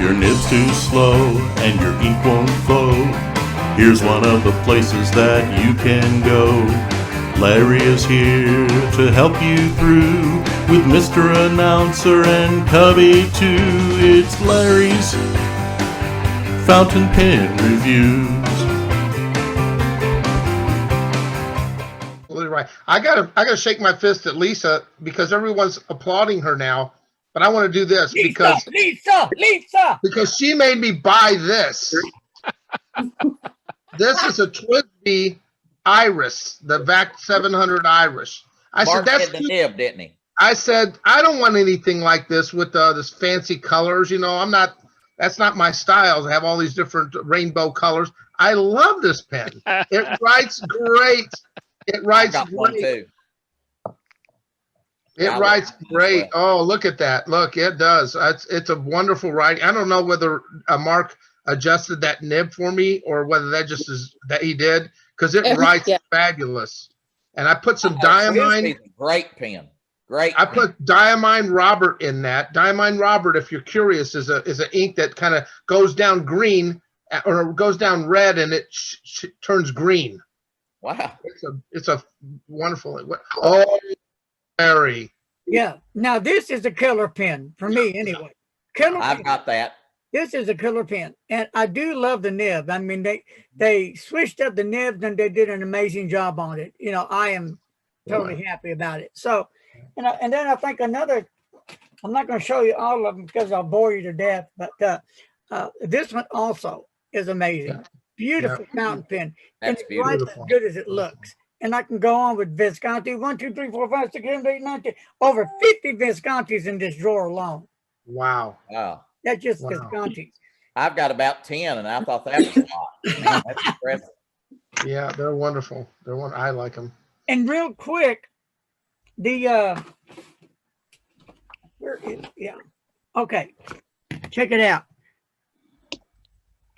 your nib's too slow and your ink won't flow, here's one of the places that you can go. Larry is here to help you through with Mr. Announcer and Cubby too. It's Larry's Fountain Pen Reviews. Right. I gotta shake my fist at Lisa because everyone's applauding her now. But I want to do this because she made me buy this. This is a Twisby Iris, the VAC 700 Iris. I Mark said that's the nib, didn't he? I said I don't want anything like this with this fancy colors. You know, that's not my style. I have all these different rainbow colors. I love this pen. It writes great. It writes one too. It writes great. Oh, look at that. Look, it does. It's a wonderful writing. I don't know whether Mark adjusted that nib for me or whether that just is that he did, because it writes fabulous. And I put some Diamine. Great pen. Great. I put Diamine Robert in that. Diamine Robert, if you're curious, is an ink that kind of goes down green or goes down red and it turns green. Wow. It's a wonderful. Oh, Larry. Yeah. Now this is a killer pen for me anyway. I've got that. This is a killer pen, and I do love the nib. I mean, they switched up the nibs and they did an amazing job on it. You know, I am totally happy about it. So, you know, and then I think another. I'm not going to show you all of them because I'll bore you to death. But this one also is amazing. Yeah. Beautiful fountain pen. That's and beautiful. Right as good as it looks. And I can go on with Visconti. 1, 2, 3, 4, 5, 6, 7, 8, 9, 10. Over 50 Viscontis in this drawer alone. Wow. Wow. That's just Viscontis. I've got about 10, and I thought that was a lot. That's impressive. Yeah, they're wonderful. I like them. And real quick, where is, okay, check it out.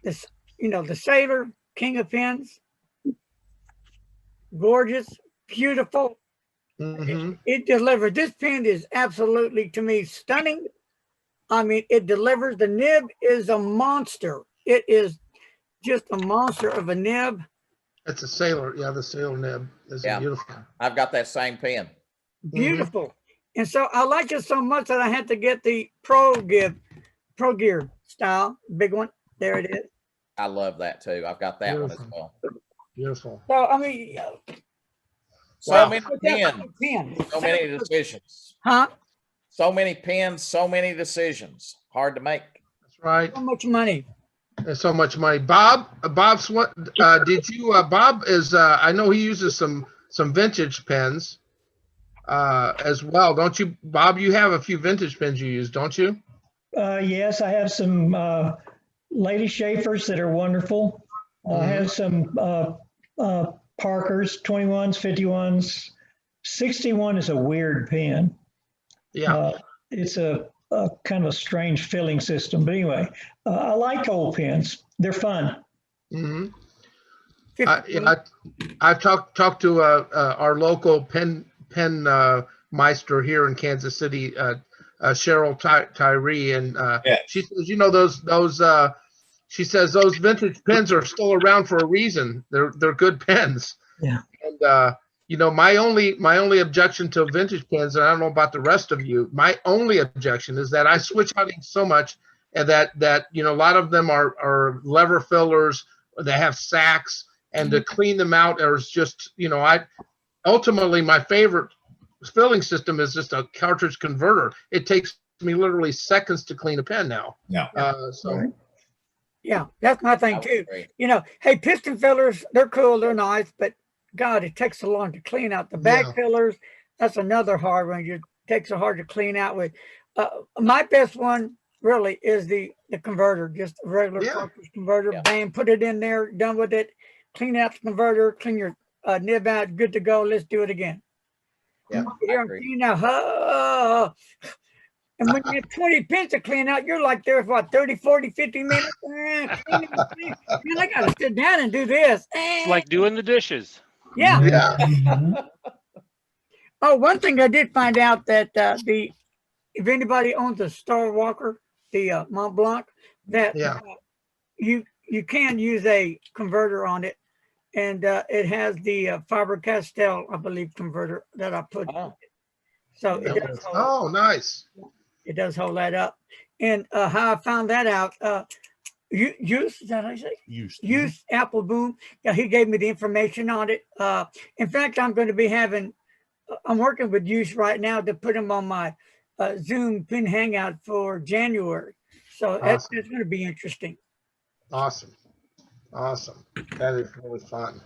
This, you know, the Sailor, King of Pens, gorgeous, beautiful. Mm-hmm. It delivers. This pen is absolutely, to me, stunning. I mean, it delivers. The nib is a monster. It is just a monster of a nib. It's a Sailor. Yeah, the Sailor nib is beautiful. I've got that same pen. Beautiful. Mm-hmm. And so I like it so much that I had to get the Pro Gear style, big one. There it is. I love that too. I've got that one as well. Beautiful. So, I mean, so many pens, so many decisions. Huh? So many pens, so many decisions. Hard to make. That's right. So much money. There's so much money. Bob, did you? Bob is. I know he uses some vintage pens, as well, don't you, Bob? You have a few vintage pens you use, don't you? Yes, I have some Lady Schaefer's that are wonderful. I have some Parkers, 21s, 51s. 61 is a weird pen. Yeah, it's a kind of a strange filling system. But anyway, I like old pens. They're fun. Mm-hmm. I've talked to our local pen meister here in Kansas City, Cheryl Tyree, and she says, you know, those she says those vintage pens are still around for a reason. They're good pens. Yeah. And you know, my only objection to vintage pens, and I don't know about the rest of you, my only objection is that I switch out ink so much, and that you know, a lot of them are lever fillers, or they have sacks, and to clean them out is just, you know, ultimately my favorite filling system is just a cartridge converter. It takes me literally seconds to clean a pen now. Yeah. Yeah, that's my thing too. You know, hey, piston fillers, they're cool, they're nice, but God, it takes so long to clean out. The back fillers, that's another hard one. It takes so hard to clean out with. My best one really is the converter, just a regular cartridge converter. Yeah. Bam, put it in there, done with it. Clean out the converter, clean your nib out, good to go. Let's do it again. Yeah, and when you have 20 pens to clean out, you're like there for what, 30, 40, 50 minutes? Man, I got to sit down and do this. It's like doing the dishes. Yeah. Oh, one thing I did find out that if anybody owns a Star Walker, the Mont Blanc, that Yeah. you can use a converter on it, and it has the Faber-Castell, I believe, converter that I put. Oh. So That was- oh, nice. it does hold that up. And how I found that out, use is that how you say? Use Apple Boom. Yeah, he gave me the information on it. In fact, I'm going to be I'm working with Use right now to put them on my Zoom Pen Hangout for January. So Awesome. it's going to be interesting. Awesome. Awesome. That is really fun.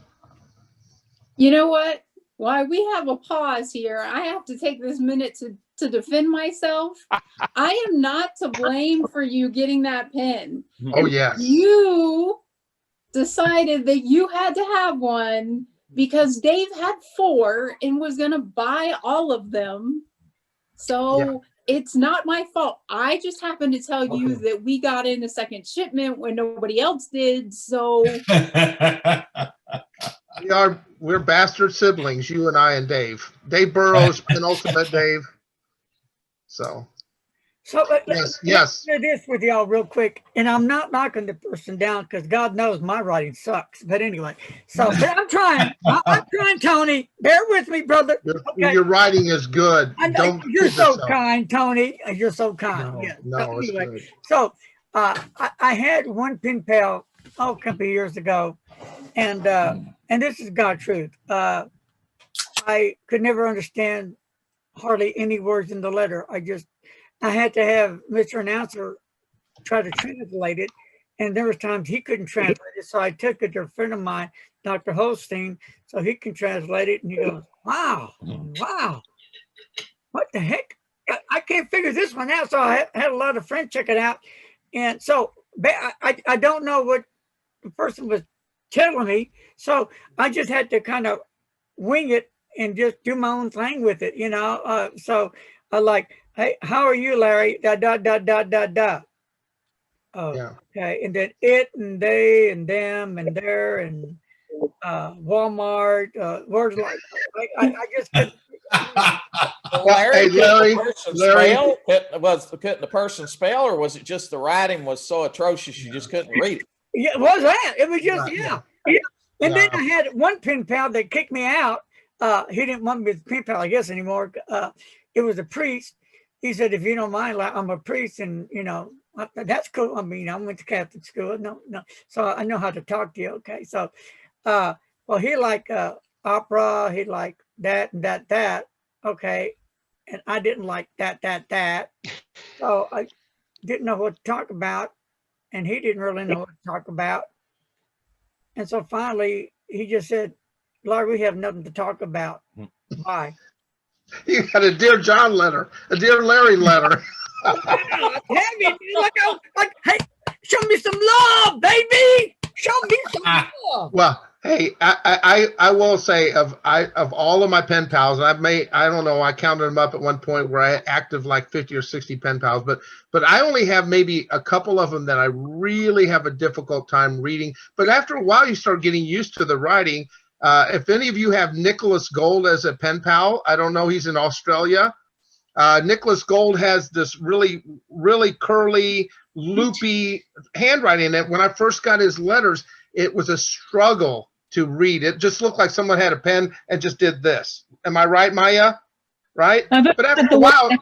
You know what? Why we have a pause here, I have to take this minute to defend myself. I am not to blame for you getting that pen. Oh, yes. You decided that you had to have one because Dave had 4 and was going to buy all of them. So it's not my fault. I just happened to tell you that we got in a second shipment when nobody else did. So We're bastard siblings, you and I and Dave. Dave Burrows, penultimate Dave. So yes. Let's do this with y'all real quick, and I'm not knocking the person down because God knows my writing sucks. But anyway, but I'm trying. I'm trying, Tony. Bear with me, brother. Your writing is good. You're so kind, Tony. You're so kind. No, yeah. no, it's anyway, good. so I had one pen pal a couple of years ago, and this is God's truth. I could never understand hardly any words in the letter. I had to have Mr. Announcer try to translate it, and there was times he couldn't translate it. So I took it to a friend of mine, Dr. Holstein, so he can translate it. And he goes, "Wow, what the heck? I can't figure this one out." So I had a lot of friends check it out, and so I don't know what the person was telling me, so I just had to kind of wing it and just do my own thing with it, so I like, "Hey, how are you, Larry? Da da da da da da." Oh, Yeah. okay. And then it and they and them and there and Walmart, words like I just couldn't. Well, Larry, Hey, Larry, couldn't the person spell, or was it just the writing was so atrocious you just couldn't read it? Yeah, it was that. It was just, Yeah. And then I had one pen pal that kicked me out. He didn't want me as pen pal, I guess, anymore. It was a priest. He said, "If you don't mind, I'm a priest, and that's cool. I mean, I went to Catholic school. No, so I know how to talk to you." Okay, so, well, he liked opera. He liked that and that. Okay, and I didn't like that. So I didn't know what to talk about, and he didn't really know what to talk about. And so finally, he just said, "Larry, we have nothing to talk about. Bye." You got a Dear John letter, a Dear Larry letter. Hey, show me some love, baby. Show me some love. Well, hey, I will say of all of my pen pals, and I don't know, I counted them up at one point where I had active like 50 or 60 pen pals, but I only have maybe a couple of them that I really have a difficult time reading. But after a while, you start getting used to the writing. If any of you have Nicholas Gold as a pen pal, I don't know, he's in Australia. Nicholas Gold has this really, really curly, loopy handwriting in it. When I first got his letters, it was a struggle to read. It just looked like someone had a pen and just did this. Am I right, Maya? Right? But after a while,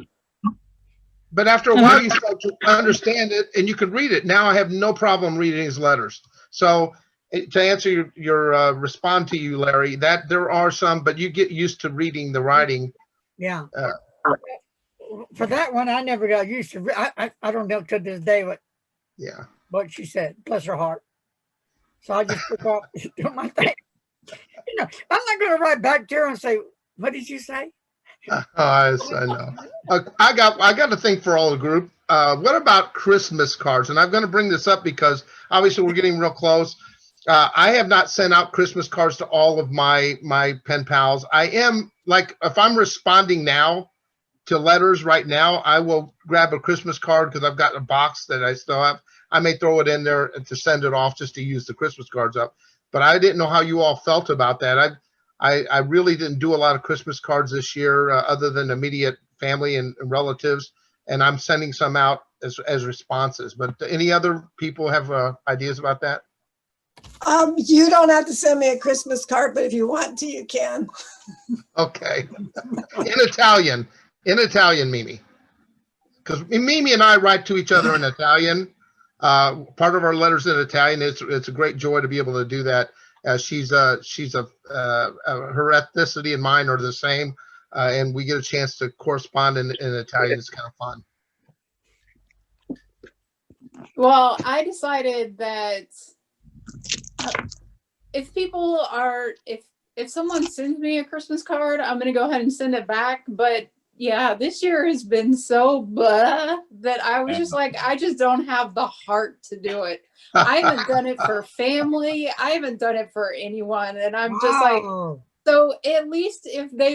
you start to understand it and you can read it. Now I have no problem reading his letters. So to answer your respond to you, Larry, that there are some, but you get used to reading the writing. Yeah. For that one, I never got used to. I don't know to this day what she said. Bless her heart. So I just took off doing my thing. I'm not going to write back to her and say, "What did you say?" I know. I got a thing for all the group. What about Christmas cards? And I'm going to bring this up because obviously we're getting real close. I have not sent out Christmas cards to all of my pen pals. I am like, if I'm responding now to letters right now, I will grab a Christmas card because I've got a box that I still have. I may throw it in there to send it off just to use the Christmas cards up. But I didn't know how you all felt about that. I really didn't do a lot of Christmas cards this year other than immediate family and relatives. And I'm sending some out as responses. But any other people have ideas about that? You don't have to send me a Christmas card, but if you want to, you can. Okay. In Italian, Mimi. Because Mimi and I write to each other in Italian. Part of our letters in Italian. It's a great joy to be able to do that. Her ethnicity and mine are the same, and we get a chance to correspond in Italian. It's kind of fun. Well, I decided that if someone sends me a Christmas card, I'm going to go ahead and send it back. But yeah, this year has been so blah that I was just like, I just don't have the heart to do it. I haven't done it for family. I haven't done it for anyone. And I'm just like, so at least if they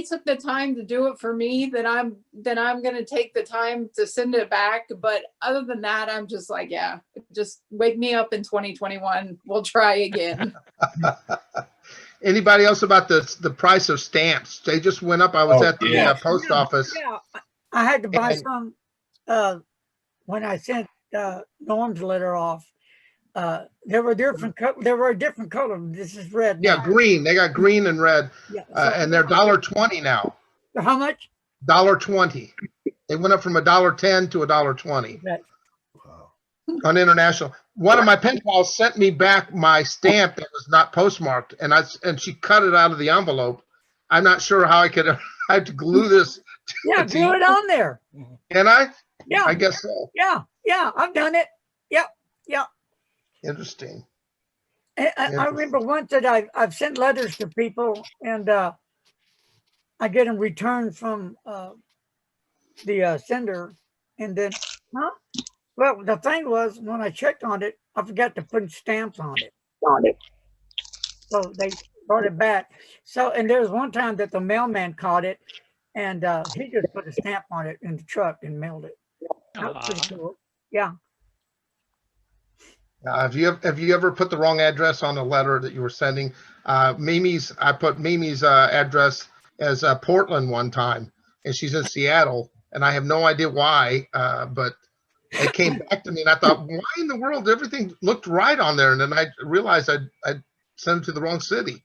took the time to do it for me, then I'm going to take the time to send it back. But other than that, I'm just like, yeah, just wake me up in 2021. We'll try again. Anybody else about the price of stamps? They just went up. I was at the post office. Yeah, I had to buy some when I sent Norm's letter off. There were a different color. This is red. Yeah, now. green. They got green and red, Yeah, and they're $1.20 now. how much? $1.20. They went up from $1.10 to $1.20 Right. on international. One of my pen pals sent me back my stamp that was not postmarked, and she cut it out of the envelope. I'm not sure how I could. I have to glue this. Yeah, glue it on there. Can I? Yeah, I guess so. yeah, I've done it. Yeah. Interesting. I remember once that I've sent letters to people, and I get them returned from the sender, and then, well, the thing was, when I checked on it, I forgot to put stamps on it. So they brought it back. So, and there was one time that the mailman caught it, and he just put a stamp on it in the truck and mailed it. That was pretty cool. Yeah. Have you ever put the wrong address on a letter that you were sending? I put Mimi's address as Portland one time, and she's in Seattle, and I have no idea why, but it came back to me, and I thought, why in the world? Everything looked right on there, and then I realized I sent it to the wrong city.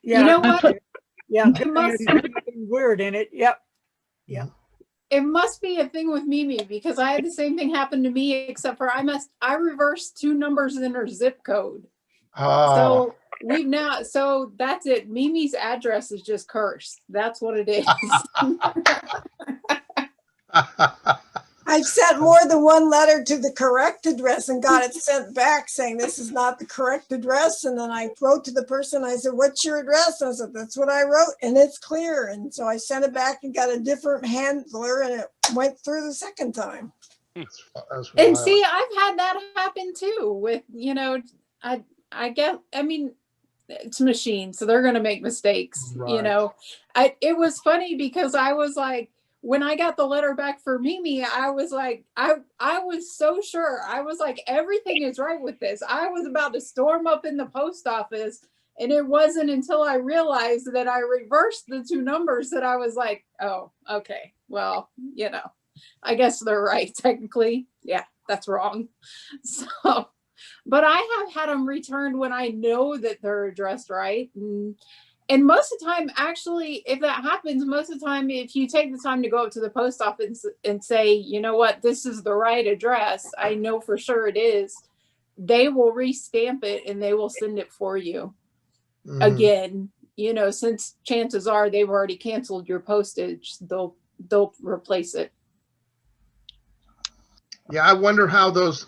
Yeah. You know what? Yeah, It must- there's nothing weird in it. Yep. Yeah. It must be a thing with Mimi because I had the same thing happen to me, except for I reversed 2 numbers in her zip code. Oh, So that's it. Mimi's address is just cursed. That's what it is. I've sent more than one letter to the correct address and got it sent back saying this is not the correct address. And then I wrote to the person, I said, what's your address? And I said, that's what I wrote, and it's clear. And so I sent it back and got a different handler, and it went through the second time. that's And wild. see, I've had that happen too with, I guess, I mean, it's machine, so they're going to make mistakes, Right. It was funny because I was like, when I got the letter back for Mimi, I was like, I was so sure. I was like, everything is right with this. I was about to storm up in the post office, and it wasn't until I realized that I reversed the 2 numbers that I was like, oh, okay, well, I guess they're right. Technically, yeah, that's wrong. So, but I have had them returned when I know that they're addressed right. And most of the time, actually, if that happens, most of the time, if you take the time to go up to the post office and say, you know what, this is the right address, I know for sure it is, they will restamp it and they will send it for you again. Since chances are they've already canceled your postage, they'll replace it. Yeah, I wonder how those,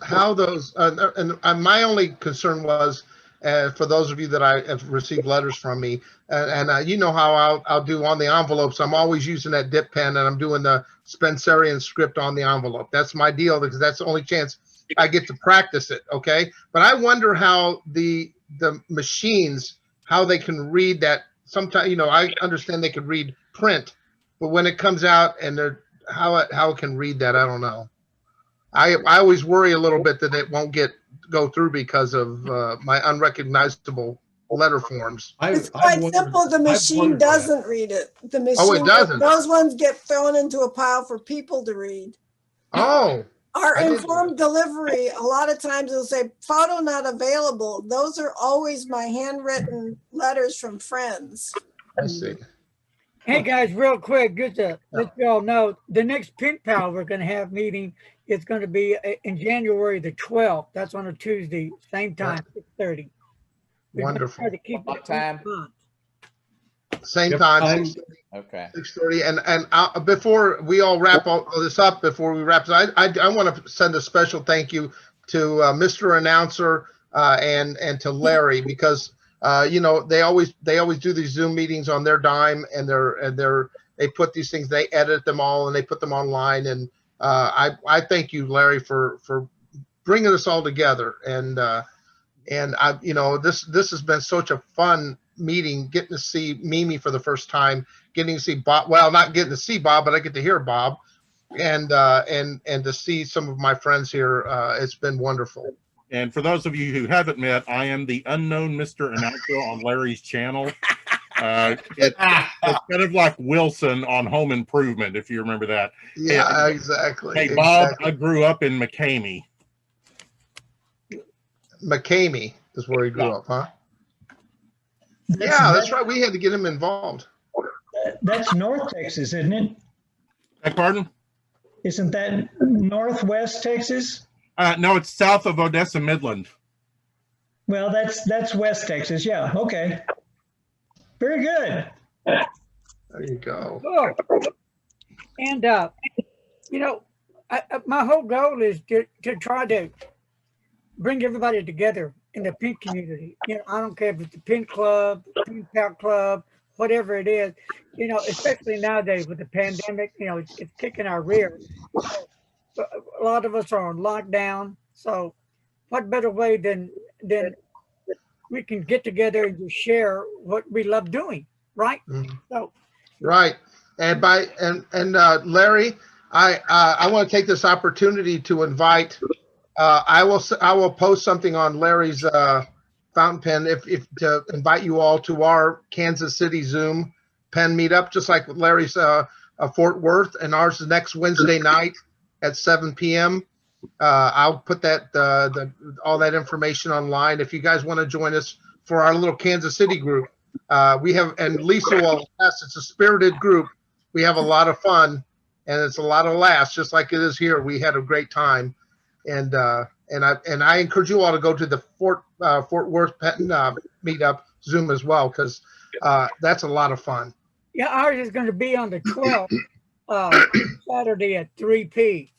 and my only concern was, for those of you that I have received letters from me, and you know how I'll do on the envelopes. I'm always using that dip pen, and I'm doing the Spencerian script on the envelope. That's my deal because that's the only chance I get to practice it. Okay, but I wonder how the machines, how they can read that. Sometimes, I understand they could read print, but when it comes out and how it can read that, I don't know. I always worry a little bit that it won't go through because of my unrecognizable letter forms. It's quite simple. The machine doesn't read it. The machine, it doesn't? Those ones get thrown into a pile for people to read. Oh, Our I didn't know informed delivery, a lot of times it'll say photo not available. Those are always my handwritten letters from friends. I see. Hey guys, real quick, just to let you all know, the next Pen Pal we're going to have meeting is going to be in January the 12th. That's on a Tuesday, same time, 6:30. We're gonna Wonderful. try to keep What it time? Same Yep. time, Okay. 6:30. And before we all wrap all this up, before we wrap, I want to send a special thank you to Mr. Announcer and to Larry, because you know, they always do these Zoom meetings on their dime, and they put these things, they edit them all and they put them online. And I thank you, Larry, for bringing us all together. And I, you know, this has been such a fun meeting, getting to see Mimi for the first time, getting to see Bob. Well, not getting to see Bob, but I get to hear Bob, and to see some of my friends here. It's been wonderful. And for those of you who haven't met, I am the unknown Mr. Announcer on Larry's channel. It's kind of like Wilson on Home Improvement, if you remember that. Yeah, exactly. Hey, Bob, exactly. I grew up in McCamey. McCamey is where he grew up, huh? Yeah, that's right. We had to get him involved. That's North Texas, isn't it? Pardon? Isn't that Northwest Texas? No, it's south of Odessa, Midland. Well, that's West Texas. Yeah. Okay. Very good. There you go. Oh. And you know, my whole goal is to try to bring everybody together in the pen community. You know, I don't care if it's the pen club, pen pal club, whatever it is. You know, especially nowadays with the pandemic, you know, it's kicking our rear. So, a lot of us are on lockdown. So, what better way than we can get together and just share what we love doing, right? Mm-hmm. So, right. And Larry, I want to take this opportunity to invite. I will post something on Larry's fountain pen if to invite you all to our Kansas City Zoom pen meetup, just like Larry's Fort Worth, and ours is next Wednesday night at 7 p.m. I'll put that all that information online. If you guys want to join us for our little Kansas City group, we have, and Lisa will attest, it's a spirited group. We have a lot of fun, and it's a lot of laughs, just like it is here. We had a great time, and I encourage you all to go to the Fort Worth Pen meetup Zoom as well, because that's a lot of fun. yeah, ours is going to be on the 12th, Saturday at 3 p.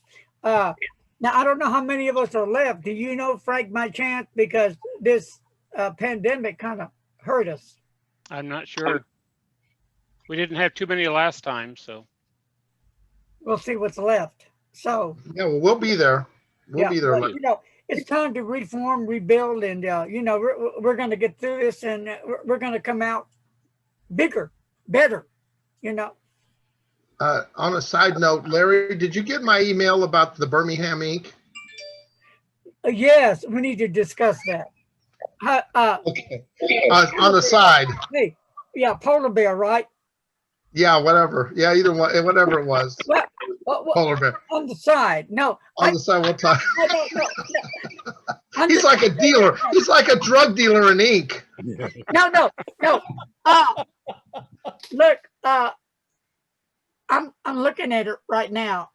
Now, I don't know how many of us are left. Do you know, Frank, by chance? Because this pandemic kind of hurt us. I'm not sure. We didn't have too many last time, so. We'll see what's left. So, Yeah, well, we'll be there. We'll be there. but, you know, it's time to reform, rebuild, and you know, we're going to get through this, and we're going to come out bigger, better. You know. On a side note, Larry, did you get my email about the Birmingham Ink? Yes, we need to discuss that. Okay. On the side. Hey, yeah, polar bear, right? Yeah, whatever. Yeah, either one, whatever it was. What, Polar bear. on the side? No. On the side, what time? No. He's like a dealer. He's like a drug dealer in ink. No. Look, I'm looking at it right now.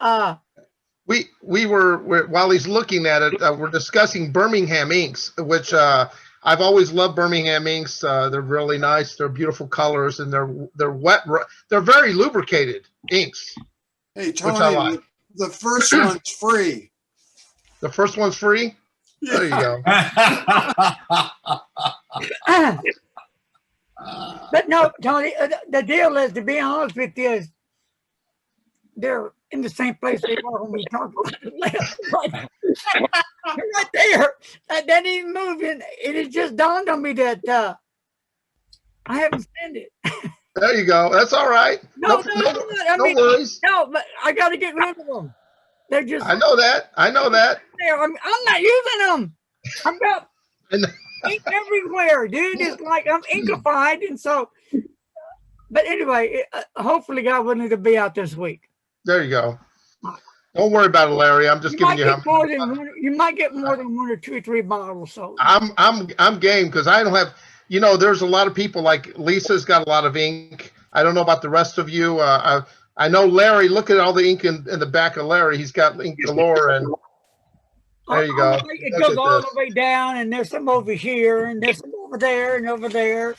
We were while he's looking at it, we're discussing Birmingham Inks, which I've always loved Birmingham Inks. They're really nice. They're beautiful colors, and they're wet. They're very lubricated inks. Hey, Which I Tony, like. the first one's free. The first one's free. There you go. But no, Tony, the deal is, to be honest with you, is they're in the same place they were when we talked about it last. Right there. That didn't even move. And it just dawned on me that I haven't sent it. There you go. That's all right. No worries. No, but I got to get rid of them. They're just. I know that. I'm not using them. I've got ink everywhere, dude. It's like I'm inkified, and so. But anyway, hopefully, God willing, to be out this week. There you go. Don't worry about it, Larry. I'm just giving you how you might get more than 1 or 2 or 3 bottles. So I'm game because I don't have. There's a lot of people like Lisa's got a lot of ink. I don't know about the rest of you. I know Larry. Look at all the ink in the back of Larry. He's got ink galore, and there you go. It goes all the way down, and there's some over here, and there's some over there, and over there.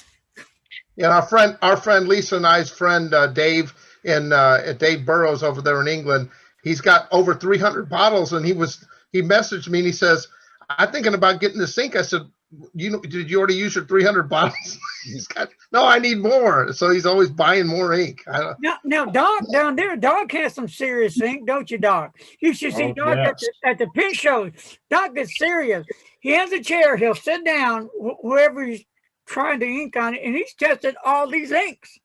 Yeah, our friend Lisa and I's friend Dave Dave Burrows over there in England. He's got over 300 bottles, and he messaged me and he says, "I'm thinking about getting this ink." I said, did you already use your 300 bottles? He's got, no, I need more. So he's always buying more ink. Now, Doc down there, Doc has some serious ink, don't you, Doc? You should see Doc at the pen show. Doc is serious. He has a chair. He'll sit down wherever he's trying to ink on it, and he's tested all these inks.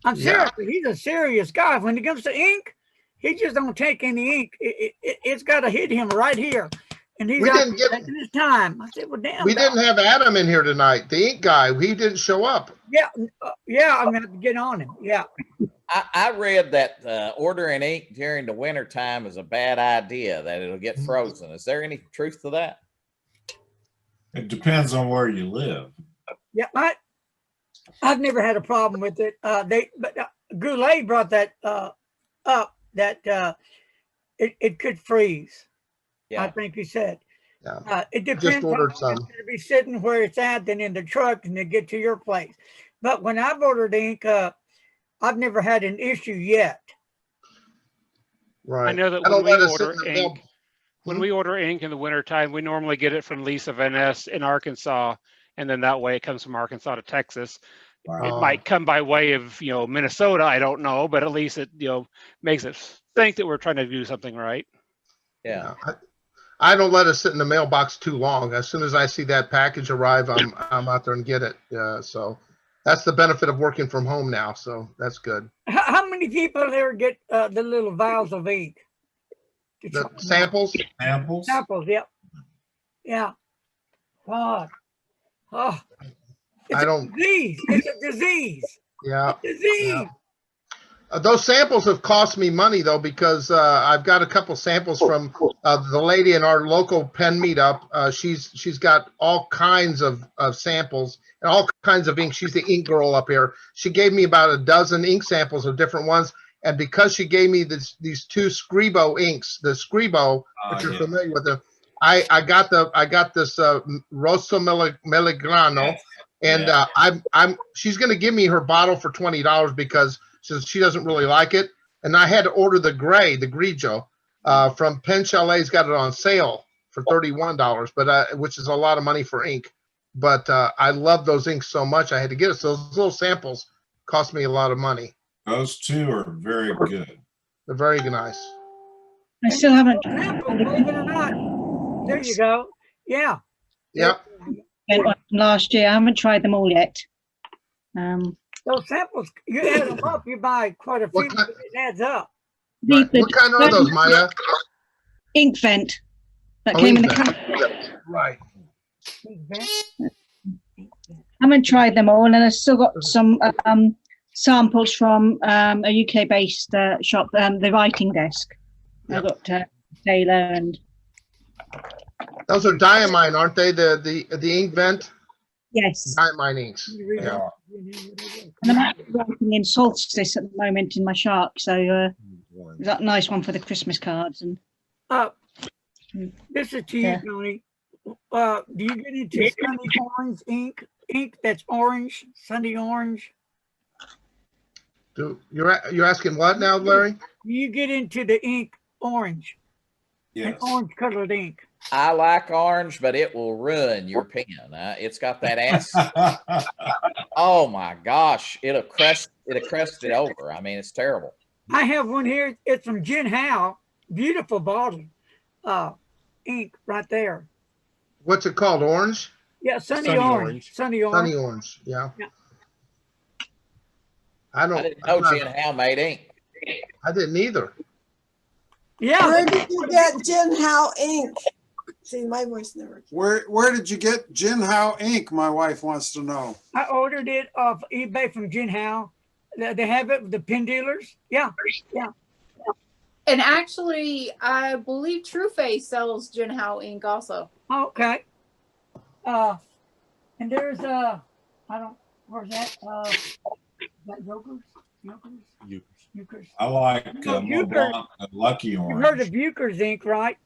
I'm serious. He's a serious guy. When it comes to ink, he just don't take any ink. It's got to hit him right here. And he's taking his time. I said, well, damn. We didn't have Adam in here tonight, the ink guy. He didn't show up. Yeah, I'm going to have to get on him. Yeah. I read that ordering ink during the winter time is a bad idea, that it'll get frozen. Is there any truth to that? It depends on where you live. Yeah, I've never had a problem with it. Goulet brought that up, that it could freeze. Yeah. I think he said. Yeah. It depends. Just ordered some. It's going to be sitting where it's at, then in the truck, and then get to your place. But when I've ordered ink, I've never had an issue yet. Right. I know that when we order ink in the wintertime, we normally get it from Lisa Van Ness in Arkansas, and then that way it comes from Arkansas to Texas. It might come by way of Minnesota, I don't know, but at least it makes it think that we're trying to do something right. Yeah. I don't let it sit in the mailbox too long. As soon as I see that package arrive, I'm out there and get it. So that's the benefit of working from home now. So that's good. How many people there get the little vials of ink? The samples? Samples, yep. Yeah. God. Oh. It's a disease. It's a disease. Yeah. It's a disease. Yeah. Those samples have cost me money though, because I've got a couple samples from the lady in our local pen meetup. She's got all kinds of samples and all kinds of ink. She's the ink girl up here. She gave me about a dozen ink samples of different ones, and because she gave me these 2 Scribo inks, the Scribo, which you're familiar with them, I got this Rosso Melegrano, and she's going to give me her bottle for $20 because she doesn't really like it, and I had to order the Grigio from Pen Chalet's. Got it on sale for $31, but which is a lot of money for ink. But I love those inks so much, I had to get it. So those little samples cost me a lot of money. Those 2 are very good. They're very nice. I still haven't. Believe it or not. There you go. Yeah. Yep. Last year, I haven't tried them all yet. Those samples, you add them up, you buy quite a few. It adds up. Right. What kind are those, Maya? Ink Vent that came in the can. Right. I haven't tried them all, and I've still got some samples from a UK-based shop, the Writing Desk. I've got Taylor and. Those are diamine, aren't they? The Ink Vent. Yes. Diamine inks. Yeah. And I'm actually writing in Solstice at the moment in my Shark, so that's a nice one for the Christmas cards. And this is to you, Tony. Do you get into Sunny Orange ink that's orange, Sunny Orange? You're asking what now, Larry? Do you get into the ink orange? Yes. An orange colored ink. I like orange, but it will ruin your pen. It's got that acid. Oh my gosh, it'll crust it over. I mean, it's terrible. I have one here. It's from Jin Hao. Beautiful bottle. Ink right there. What's it called? Orange? Yeah, Sunny Orange. Sunny Orange. Sunny Orange. Yeah. I didn't know Jin Hao made ink. I didn't either. Yeah. Where did you get Jin Hao ink? See, my voice never came. Where did you get Jin Hao ink? My wife wants to know. I ordered it off eBay from Jin Hao. They have it with the pen dealers. Yeah. And actually, I believe TrueFace sells Jinhao ink also. Okay. And there's where's that? Is that Jokers? Euchers. I like Euchers. the Lucky You Orange. heard of Euchers ink, right?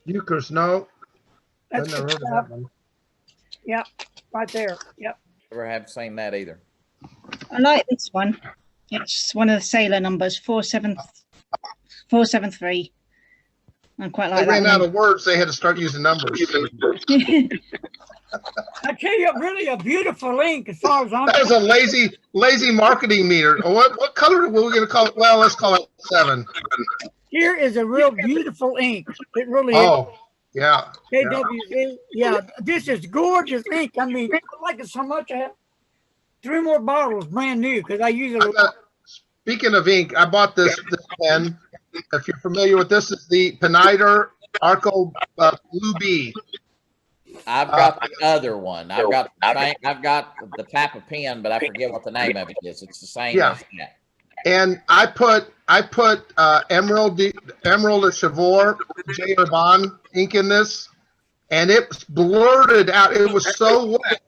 Euchers, no. I've That's never heard of that one. Yep, right there. Yep. Never have seen that either. I like this one. It's one of the sailor numbers, 473. I quite like They that ran out one. of words. They had to start using numbers. I tell you, really a beautiful ink as far as I'm That was a lazy marketing meter. What color were we going to call it? Well, let's call it 7. Here is a real beautiful ink. It really is. Oh, yeah. KWZ. Yeah, this is gorgeous ink. I mean, I like it so much. I have 3 more bottles, brand new, because I use it a lot. Speaking of ink, I bought this pen. If you're familiar with this, is the Peniter Arco Blue Bee. I've got the other one. I've got the type of pen, but I forget what the name of it is. It's the same Yeah. as that. And I put Emerald de Chavour J. Urban ink in this, and it blurted out. It was so wet.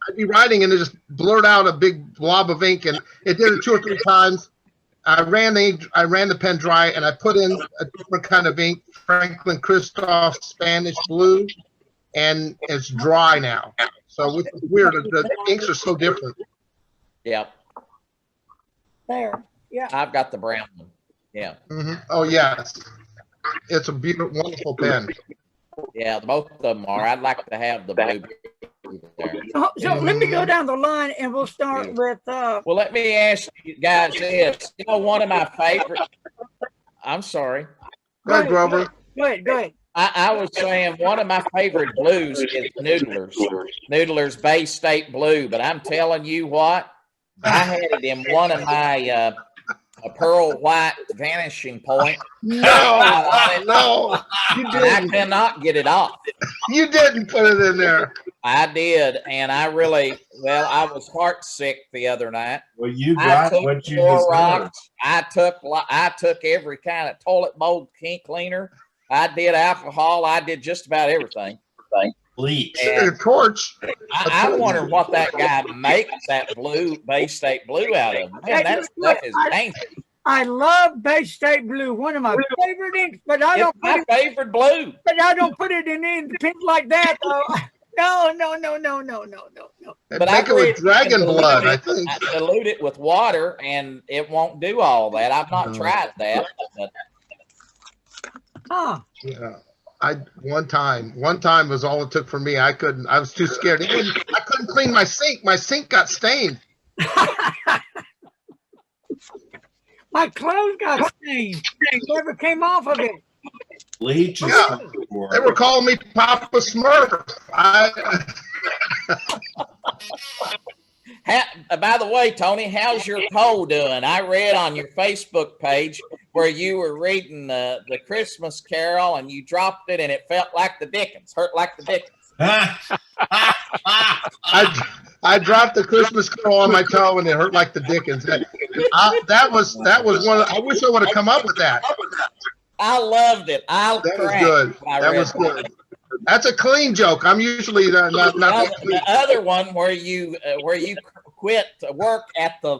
I'd be writing, and it just blurred out a big blob of ink, and it did it 2 or 3 times. I ran the pen dry, and I put in a different kind of ink, Franklin Christoph Spanish Blue, and it's dry now. So which is weird. The inks are so different. Yep. There. Yeah. I've got the brown one. Yeah. Oh yes, it's a beautiful, wonderful pen. Yeah, both of them are. I'd like to have the blue there. So let me go down the line, and we'll start with. Well, let me ask you guys this. You know, one of my favorite. I'm sorry. Go ahead, Grover. Go ahead. I was saying one of my favorite blues is Noodler's Bay State Blue. But I'm telling you what, I had it in one of my a pearl white vanishing point. No, you I didn't. cannot get it off. You didn't put it in there. I did, and I was heart sick the other night. Well, you got what you deserve. I took every kind of toilet bowl cleaner. I did alcohol. I did just about everything. Bleach. A torch. I wonder what that guy makes that Bay State Blue out of. Man, that stuff is dangerous. I love Bay State Blue, one of my favorite inks, but I don't. It's my favorite blue. But I don't put it in pins like that. Though. No. But make it with dragon blood, I think. I dilute it with water, and it won't do all that. I've not tried that. But. Yeah. One time was all it took for me. I was too scared. I couldn't clean my sink. My sink got stained. My clothes got stained. Never came off of it. Bleach is They were calling me Papa Smurf. By the way, Tony, how's your toe doing? I read on your Facebook page where you were reading the Christmas Carol and you dropped it and it felt like the Dickens, hurt like the Dickens. I dropped the Christmas Carol on my toe and it hurt like the Dickens. That was one. I wish I would have come up with that. I loved it. That was good. That was good. That's a clean joke. I'm usually not the other one where you quit work at the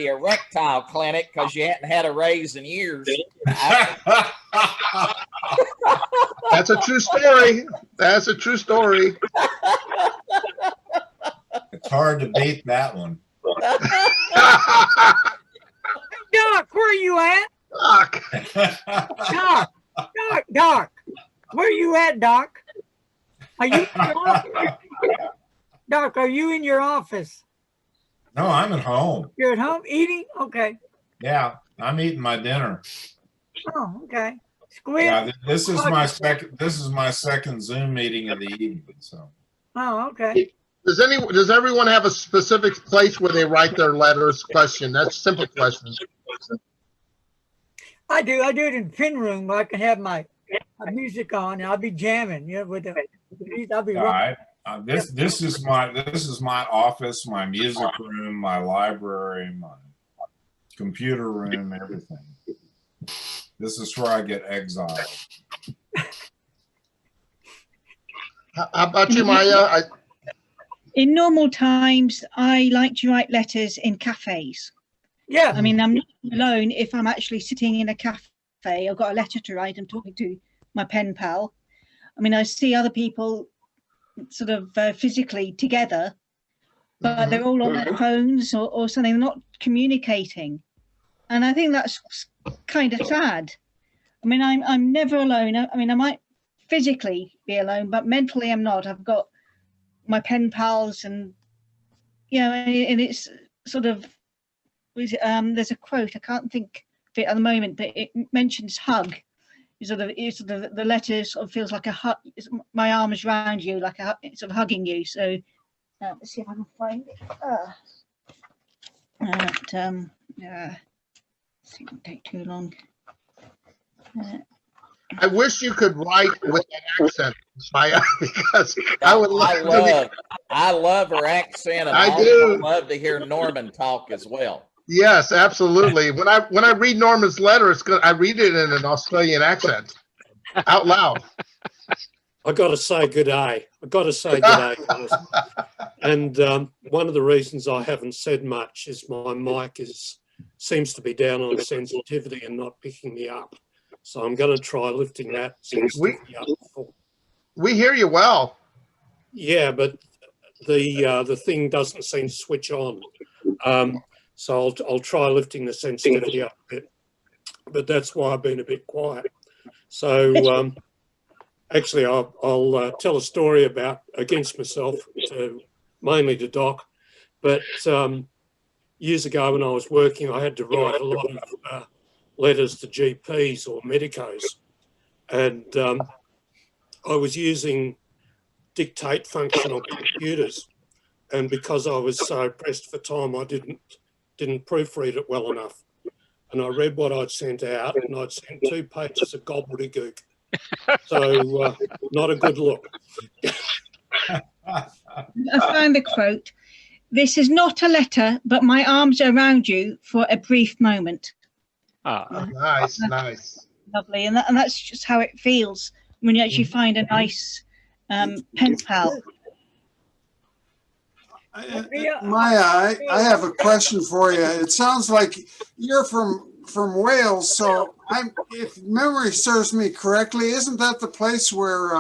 erectile clinic because you hadn't had a raise in years. That's a true story. That's a true story. It's hard to beat that one. Doc, where are you at? Doc. Where are you at, Doc? Are you in your office? Doc, are you in your office? No, I'm at home. You're at home eating? Okay. Yeah, I'm eating my dinner. Oh, okay. Squid. Yeah, this is my second Zoom meeting of the evening. So. Oh, okay. Does everyone have a specific place where they write their letters? Question. That's a simple question. I do it in pen room where I can have my music on and I'll be jamming, with the I'll be right. This is my office, my music room, my library, my computer room, everything. This is where I get exiled. How about you, Maya? In normal times, I like to write letters in cafes. Yeah. I mean, I'm not alone if I'm actually sitting in a cafe. I've got a letter to write. I'm talking to my pen pal. I mean, I see other people sort of physically together, but they're all on their phones or something, not communicating. And I think that's kind of sad. I mean, I'm never alone. I mean, I might physically be alone, but mentally I'm not. I've got my pen pals, and and it's sort of there's a quote, I can't think of it at the moment, but it mentions hug. The letter sort of feels like a hug. My arm is around you, like it's sort of hugging you. So let's see if I can find it. It won't take too long. I wish you could write with an accent, Maya, because I would love. I love her accent, and I do love to hear Norman talk as well. Yes, absolutely. When I read Norman's letter, I read it in an Australian accent, out loud. I got to say good day. Guys. And one of the reasons I haven't said much is my mic seems to be down on sensitivity and not picking me up. So I'm going to try lifting that. We hear you well. Yeah, but the thing doesn't seem to switch on. So I'll try lifting the sensitivity up a bit. But that's why I've been a bit quiet. So actually, I'll tell a story against myself, mainly to Doc. But years ago when I was working, I had to write a lot of letters to GPs or medicos. And I was using dictate function on computers. And because I was so pressed for time, I didn't proofread it well enough. And I read what I'd sent out, and I'd sent 2 pages of gobbledygook. So not a good look. I found the quote. This is not a letter, but my arms are around you for a brief moment. Nice. Lovely. And that's just how it feels when you actually find a nice pen pal. Maya, I have a question for you. It sounds like you're from Wales, so if memory serves me correctly, isn't that the place where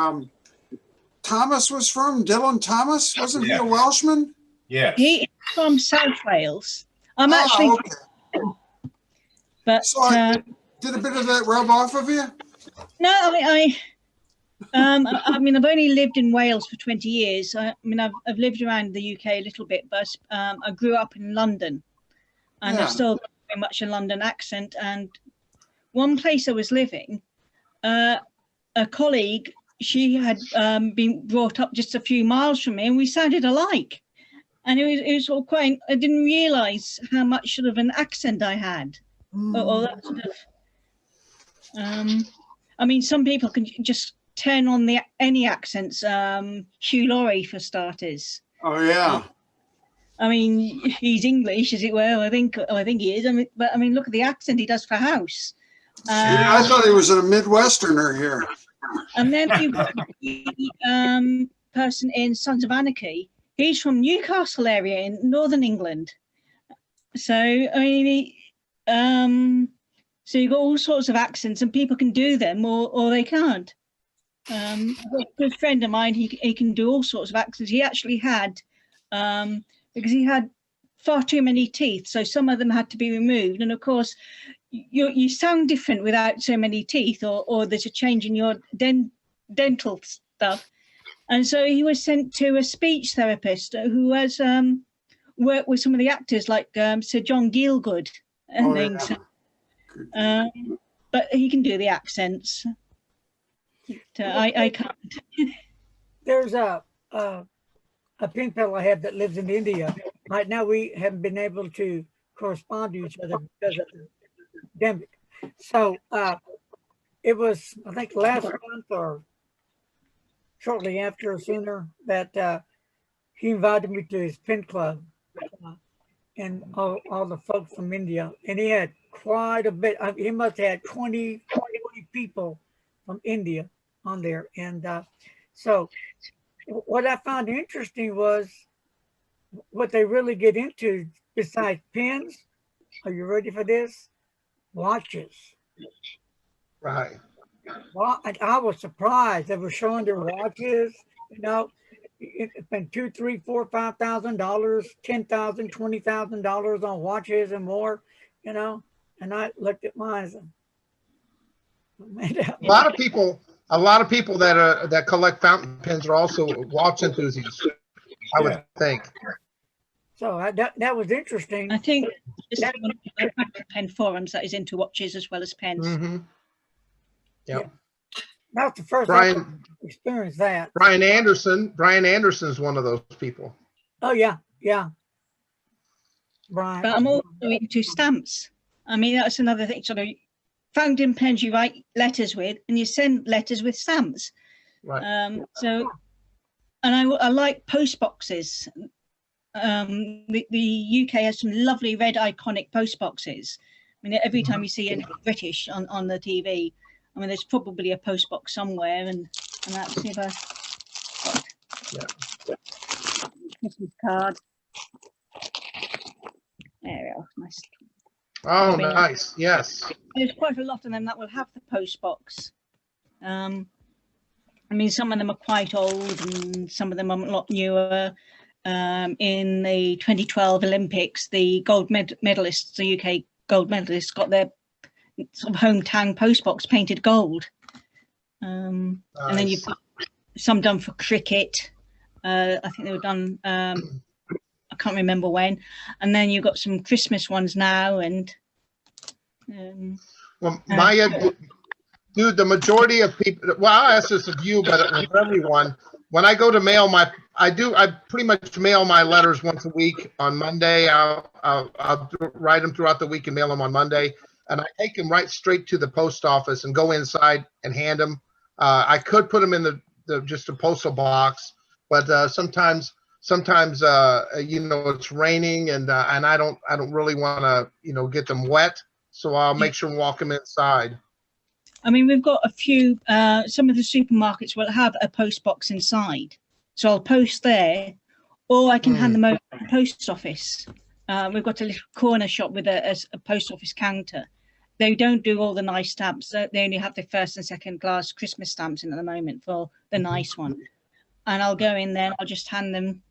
Thomas was from? Dylan Thomas? Wasn't he a Welshman? Yes. He is from South Wales. I'm actually, okay. But so did a bit of that rub off of you? No, I mean, I've only lived in Wales for 20 years. I mean, I've lived around the UK a little bit, but I grew up in London, and I've still got very much a London accent. And one place I was living, a colleague, she had been brought up just a few miles from me, and we sounded alike. And it was all quite, I didn't realise how much sort of an accent I had, or that sort of. I mean, some people can just turn on any accents. Hugh Laurie, for starters. Oh yeah. I mean, he's English, as it were. I think he is. But I mean, look at the accent he does for House. I thought he was a Midwesterner here. And then you've got the person in Sons of Anarchy. He's from Newcastle area in Northern England. So I mean, so you've got all sorts of accents, and people can do them or they can't. A good friend of mine, he can do all sorts of accents. He actually had, because he had far too many teeth, so some of them had to be removed. And of course, you sound different without so many teeth, or there's a change in your dental stuff. And so he was sent to a speech therapist who has worked with some of the actors like Sir John Gielgud and things. Yeah. But he can do the accents. I can't. There's a pen pal I have that lives in India. Right now we haven't been able to correspond to each other because of the pandemic. So it was, I think, last month or shortly after or sooner that he invited me to his pen club and all the folks from India. And he had quite a bit. He must have had 20 people from India on there. And so what I found interesting was what they really get into besides pens. Are you ready for this? Watches. Right. Well, I was surprised. They were showing their watches, you know, it's been $2,000, $3,000, $4,000, $5,000, $10,000, $20,000 on watches and more, you know. And I looked at mine and said, a lot of people that collect fountain pens are also watch enthusiasts, I would think. So that was interesting. I think this is one of the pen forums that is into watches as well as pens. Mm-hmm. Yep. That's the first Brian time I experienced that. Brian Anderson is one of those people. Oh yeah, yeah. Brian. But I'm also into stamps. I mean, that's another thing. Sort of fountain pens you write letters with, and you send letters with stamps. Right. So, and I like post boxes. The UK has some lovely red iconic post boxes. I mean, every time you see anything British on the TV, I mean, there's probably a post box somewhere, and that's if Christmas card. There we are. Nice. Oh, nice. Yes. There's quite a lot of them that will have the post box. I mean, some of them are quite old, and some of them are a lot newer. In the 2012 Olympics, the gold medalists, the UK gold medalists, got their sort of hometown postbox painted gold. Nice. And then you've got some done for cricket. I think they were done, I can't remember when. And then you've got some Christmas ones now. And well, Maya, dude, the majority of people, well, I'll ask this of you, but of everyone, when I go to mail I pretty much mail my letters once a week on Monday. I'll write them throughout the week and mail them on Monday. And I take them right straight to the post office and go inside and hand them. I could put them in the just a postal box, but sometimes you know, it's raining and I don't really want to, you know, get them wet. So I'll make sure and walk them inside. I mean, we've got a few, some of the supermarkets will have a post box inside. So I'll post there, or I can hand them over to the post office. We've got a little corner shop with a post office counter. They don't do all the nice stamps. They only have the first and second class Christmas stamps in at the moment for the nice one. And I'll go in there and I'll just hand them.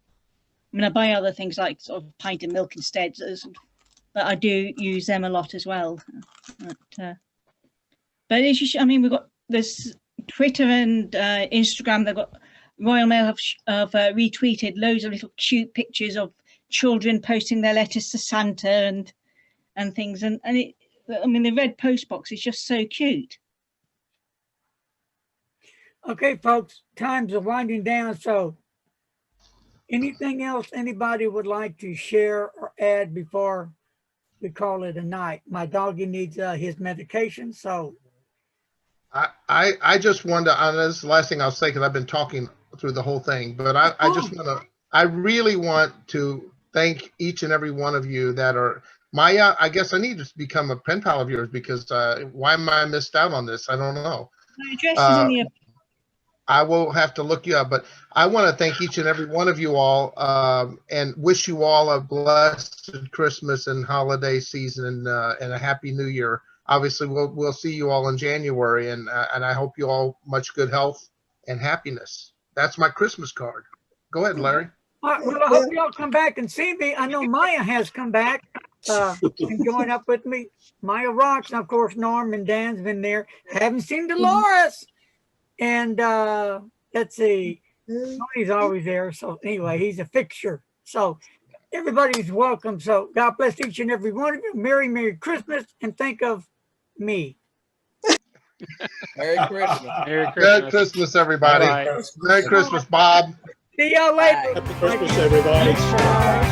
I mean, I buy other things like sort of pint of milk instead, but I do use them a lot as well. But it's just, I mean, there's Twitter and Instagram. They've got Royal Mail have retweeted loads of little cute pictures of children posting their letters to Santa and things. And it, I mean, the red post box is just so cute. Okay, folks, times are winding down. So anything else anybody would like to share or add before we call it a night? My doggy needs his medication, so. I just want to, on this last thing I'll say, because I've been talking through the whole thing, but I really want to thank each and every one of you that are, Maya, I guess I need to become a pen pal of yours, because why am I missed out on this? I don't know. My address is in the. I will have to look you up, but I want to thank each and every one of you all and wish you all a blessed Christmas and holiday season and a happy New Year. Obviously, we'll see you all in January, and I hope you all much good health and happiness. That's my Christmas card. Go ahead, Larry. Well, I hope y'all come back and see me. I know Maya has come back and joined up with me. Maya rocks, and of course Norm and Dan's been there. Haven't seen Dolores, and let's see, he's always there. So anyway, he's a fixture. So everybody's welcome. So God bless each and every one of you. Merry Christmas, and think of me. Merry Christmas. Merry Christmas, everybody. Bye-bye. Merry Christmas, Bob. See y'all later. Happy Christmas, everybody.